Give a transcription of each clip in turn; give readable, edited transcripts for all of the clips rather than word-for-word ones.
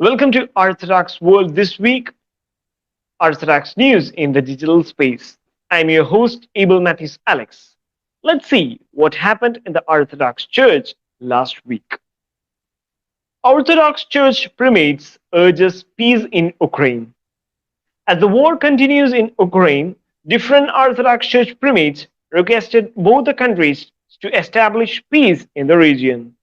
Welcome to Orthodox World This Week, Orthodox News in the digital space. I'm your host, Abel Matthews Alex. Let's see what happened in the Orthodox Church last week. Orthodox Church Primates urges peace in Ukraine. As the war continues in Ukraine, different Orthodox Church Primates requested both the countries to establish peace in the region.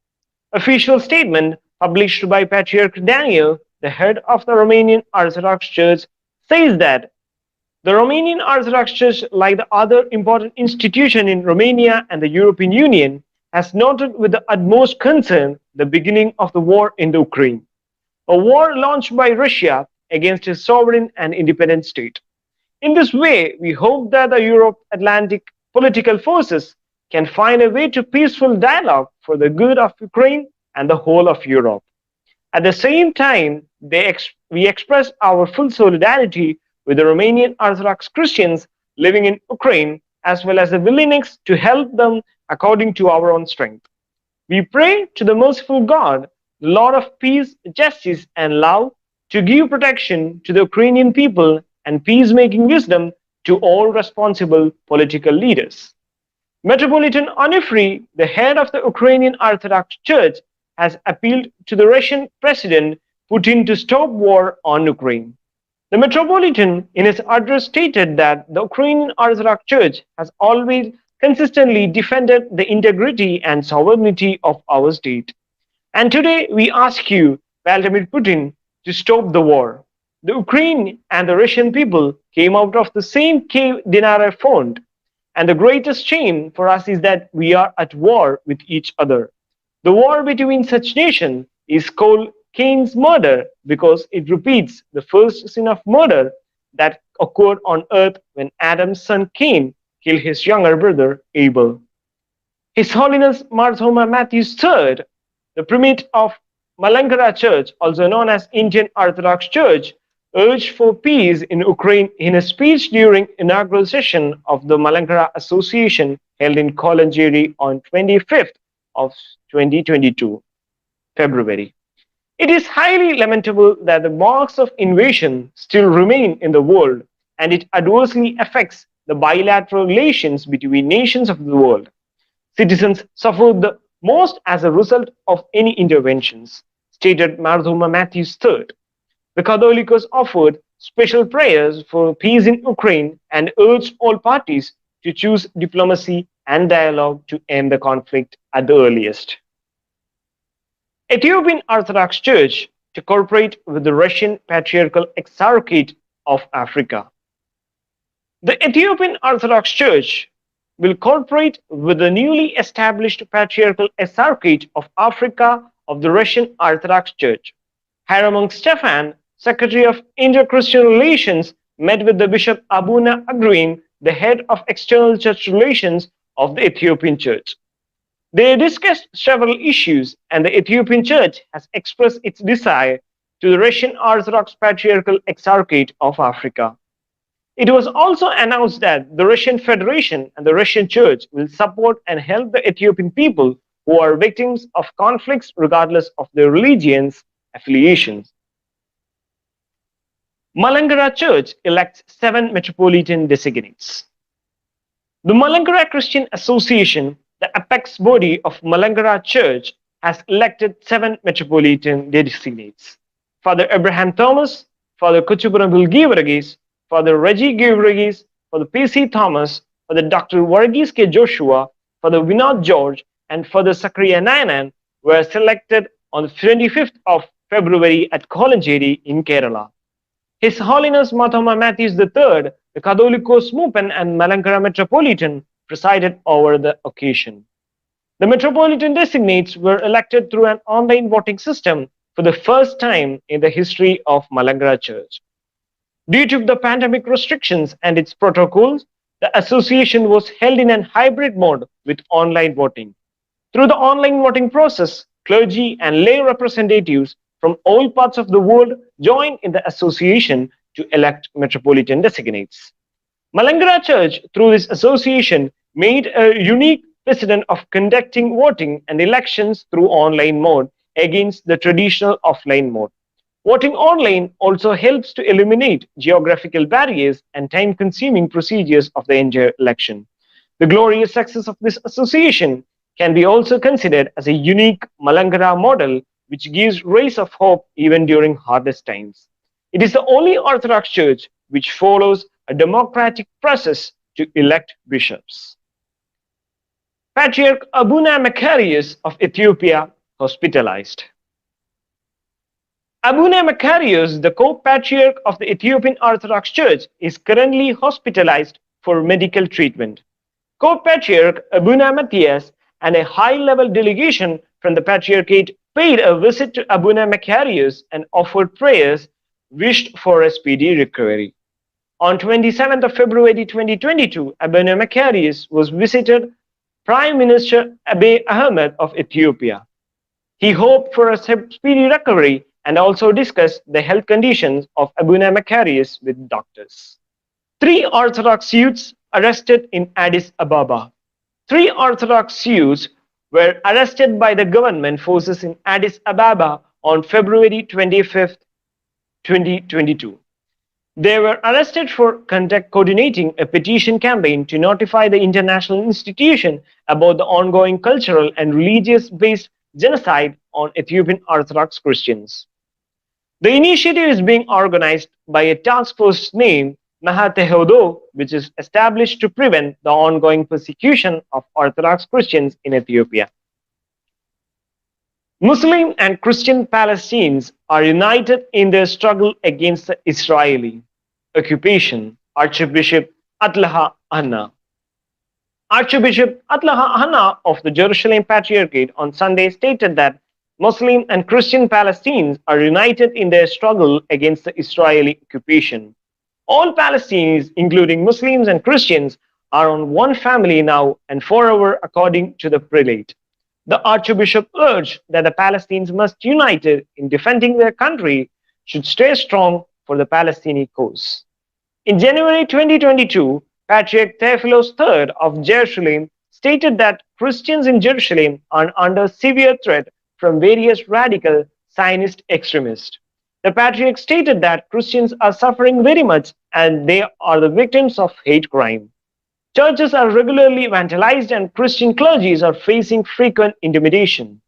Official statement published by Patriarch Daniel, the head of the Romanian Orthodox Church, says that the Romanian Orthodox Church, like the other important institution in Romania and the European Union, has noted with the utmost concern the beginning of the war in the Ukraine, a war launched by Russia against a sovereign and independent state. In this way, we hope that the Euro-Atlantic political forces can find a way to peaceful dialogue for the good of Ukraine and the whole of Europe. At the same time, we express our full solidarity with the Romanian Orthodox Christians living in Ukraine, as well as the willingness to help them according to our own strength. We pray to the merciful God, the Lord of peace, justice, and love, to give protection to the Ukrainian people and peacemaking wisdom to all responsible political leaders. Metropolitan Onufry, the head of the Ukrainian Orthodox Church, has appealed to the Russian President Putin to stop war on Ukraine. The Metropolitan, in his address, stated that the Ukrainian Orthodox Church has always consistently defended the integrity and sovereignty of our state. And today we ask you, Vladimir Putin, to stop the war. The Ukraine and the Russian people came out of the same cave Dinara font. And the greatest shame for us is that we are at war with each other. The war between such nations is called Cain's murder because it repeats the first sin of murder that occurred on earth when Adam's son Cain killed his younger brother Abel. His Holiness Marthoma Matthews III, the primate of Malankara Church, also known as Indian Orthodox Church, urged for peace in Ukraine in a speech during inaugural session of the Malankara Association held in Kolonjeri on 25th of 2022, February. It is highly lamentable that the marks of invasion still remain in the world, and it adversely affects the bilateral relations between nations of the world. Citizens suffer the most as a result of any interventions, stated Marthoma Matthews III. The Catholicos offered special prayers for peace in Ukraine and urged all parties to choose diplomacy and dialogue to end the conflict at the earliest. Ethiopian Orthodox Church to cooperate with the Russian Patriarchal Exarchate of Africa. The Ethiopian Orthodox Church will cooperate with the newly established Patriarchal Exarchate of Africa of the Russian Orthodox Church. Hieromonk Stefan, Secretary of Inter-Christian Relations, met with the Bishop Abune, the head of External Church Relations of the Ethiopian Church. They discussed several issues, and the Ethiopian Church has expressed its desire to the Russian Orthodox Patriarchal Exarchate of Africa. It was also announced that the Russian Federation and the Russian Church will support and help the Ethiopian people who are victims of conflicts regardless of their religions affiliations. Malankara Church elects 7 Metropolitan-Designates. The Malankara Christian Association, the apex body of Malankara Church, has elected 7 Metropolitan-Designates. Father Abraham Thomas, Father Kuchuburambil Givaragis, Father Reggie Givaragis, Father P.C. Thomas, Father Dr. Varghese K. Joshua, Father Vinod George, and Father Sakriya Nayanan were selected on the 25th of February at Kolonjeri in Kerala. His Holiness Marthoma Matthews III, the Catholicos Mupen and Malankara Metropolitan, presided over the occasion. The Metropolitan Designates were elected through an online voting system for the first time in the history of Malankara Church. Due to the pandemic restrictions and its protocols, the association was held in a hybrid mode with online voting. Through the online voting process, clergy and lay representatives from all parts of the world joined in the association to elect Metropolitan Designates. Malankara Church, through this association, made a unique precedent of conducting voting and elections through online mode against the traditional offline mode. Voting online also helps to eliminate geographical barriers and time-consuming procedures of the entire election. The glorious success of this association can be also considered as a unique Malankara model which gives rays of hope even during hardest times. It is the only Orthodox Church which follows a democratic process to elect bishops. Patriarch Abune Merkorios of Ethiopia hospitalized. Abune Merkorios, the co-patriarch of the Ethiopian Orthodox Church, is currently hospitalized for medical treatment. Co-patriarch Abune Matthias and a high-level delegation from the Patriarchate paid a visit to Abune Merkorios and offered prayers, wished for a speedy recovery. On 27th of February 2022, Abune Merkorios was visited Prime Minister Abiy Ahmed of Ethiopia. He hoped for a speedy recovery and also discussed the health conditions of Abune Merkorios with doctors. 3 Orthodox youths arrested in Addis Ababa. 3 Orthodox youths were arrested by the government forces in Addis Ababa on February 25, 2022. They were arrested for coordinating a petition campaign to notify the international institution about the ongoing cultural and religious-based genocide on Ethiopian Orthodox Christians. The initiative is being organized by a task force named Mahatehodo, which is established to prevent the ongoing persecution of Orthodox Christians in Ethiopia. Muslim and Christian Palestinians are united in their struggle against the Israeli occupation. Archbishop Atallah Hanna. Archbishop Atallah Hanna of the Jerusalem Patriarchate on Sunday stated that Muslim and Christian Palestinians are united in their struggle against the Israeli occupation. All Palestinians, including Muslims and Christians, are on one family now and forever, according to the prelate. The Archbishop urged that the Palestinians must unite in defending their country, should stay strong for the Palestinian cause. In January 2022, Patriarch Theophilos III of Jerusalem stated that Christians in Jerusalem are under severe threat from various radical Zionist extremists. The Patriarch stated that Christians are suffering very much and they are the victims of hate crime. Churches are regularly vandalized and Christian clergies are facing frequent intimidation.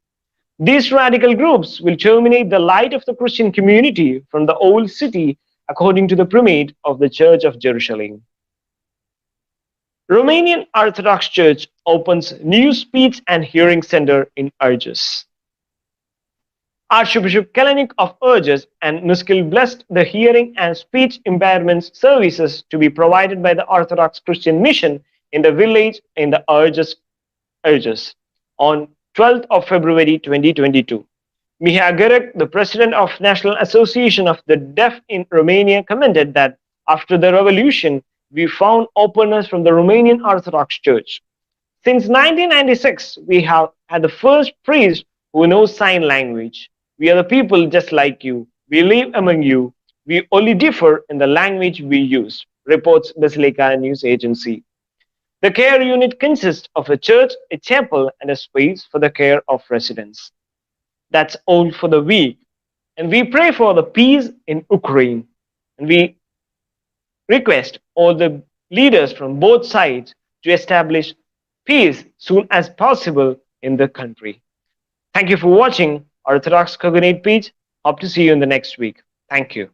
These radical groups will terminate the light of the Christian community from the old city, according to the primate of the Church of Jerusalem. Romanian Orthodox Church opens new speech and hearing center in Arges. Archbishop Kalanick of Arges and Nuskil blessed the hearing and speech impairment services to be provided by the Orthodox Christian Mission in the village in the Arges on 12th of February 2022. Miha Gerek, the president of National Association of the Deaf in Romania, commented that after the revolution, we found openness from the Romanian Orthodox Church. Since 1996, we have had the first priest who knows sign language. We are the people just like you. We live among you. We only differ in the language we use, reports Basilica News Agency. The care unit consists of a church, a chapel, and a space for the care of residents. That's all for the week. And we pray for the peace in Ukraine. And we request all the leaders from both sides to establish peace soon as possible in the country. Thank you for watching Orthodox Cognate page. Hope to see you in the next week. Thank you.